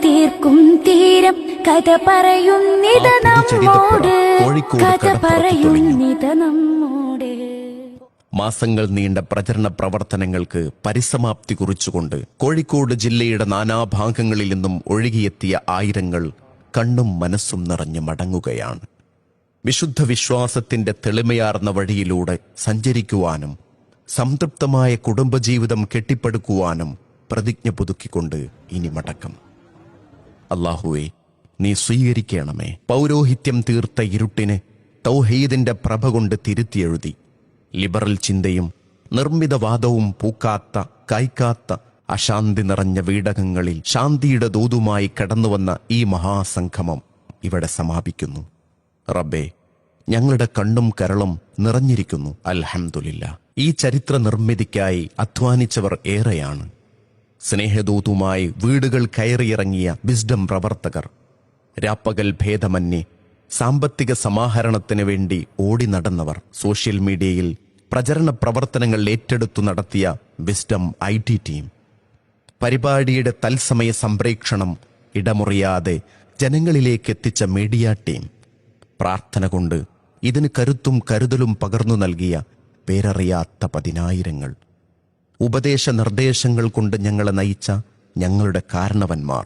തീർക്കും തീരം കഥ പറയുന്നിത നമ്മോട്, കഥ പറയുന്നിത നമ്മോട്. മാസങ്ങൾ നീണ്ട പ്രചരണ പ്രവർത്തനങ്ങൾക്ക് പരിസമാപ്തി കുറിച്ചുകൊണ്ട് കോഴിക്കോട് ജില്ലയുടെ നാനാഭാഗങ്ങളിൽ നിന്നും ഒഴുകിയെത്തിയ ആയിരങ്ങൾ കണ്ണും മനസ്സും നിറഞ്ഞ് മടങ്ങുകയാണ്. വിശുദ്ധ വിശ്വാസത്തിന്റെ തെളിമയാർന്ന വഴിയിലൂടെ സഞ്ചരിക്കുവാനും സംതൃപ്തമായ കുടുംബജീവിതം കെട്ടിപ്പടുക്കുവാനും പ്രതിജ്ഞ പുതുക്കിക്കൊണ്ട് ഇനി മടക്കം. അല്ലാഹുവേ, നീ സ്വീകരിക്കണമേ. പൗരോഹിത്യം തീർത്ത ഇരുട്ടിനെ തൗഹീദിന്റെ പ്രഭ കൊണ്ട് തിരുത്തിയെഴുതി ലിബറൽ ചിന്തയും നിർമ്മിതവാദവും പൂക്കാത്ത കായ്ക്കാത്ത അശാന്തി നിറഞ്ഞ വീടകങ്ങളിൽ ശാന്തിയുടെ ദൂതുമായി കടന്നുവന്ന ഈ മഹാസംഗമം ഇവിടെ സമാപിക്കുന്നു. റബ്ബേ, ഞങ്ങളുടെ കണ്ണും കരളും നിറഞ്ഞിരിക്കുന്നു. അൽഹംദുലില്ലാ. ഈ ചരിത്ര നിർമ്മിതിക്കായി അധ്വാനിച്ചവർ ഏറെയാണ്. സ്നേഹദൂതുമായി വീടുകൾ കയറിയിറങ്ങിയ വിസ്ഡം പ്രവർത്തകർ, രാപ്പകൽ ഭേദമന്യേ സാമ്പത്തിക സമാഹരണത്തിന് വേണ്ടി ഓടി നടന്നവർ, സോഷ്യൽ മീഡിയയിൽ പ്രചരണ പ്രവർത്തനങ്ങൾ ഏറ്റെടുത്തു നടത്തിയ വിസ്ഡം IT ടീം, പരിപാടിയുടെ തത്സമയ സംപ്രേക്ഷണം ഇടമുറിയാതെ ജനങ്ങളിലേക്ക് എത്തിച്ച മീഡിയ ടീം, പ്രാർത്ഥന കൊണ്ട് ഇതിന് കരുത്തും കരുതലും പകർന്നു നൽകിയ പേരറിയാത്ത പതിനായിരങ്ങൾ, ഉപദേശ നിർദ്ദേശങ്ങൾ കൊണ്ട് ഞങ്ങളെ നയിച്ച ഞങ്ങളുടെ കാരണവന്മാർ,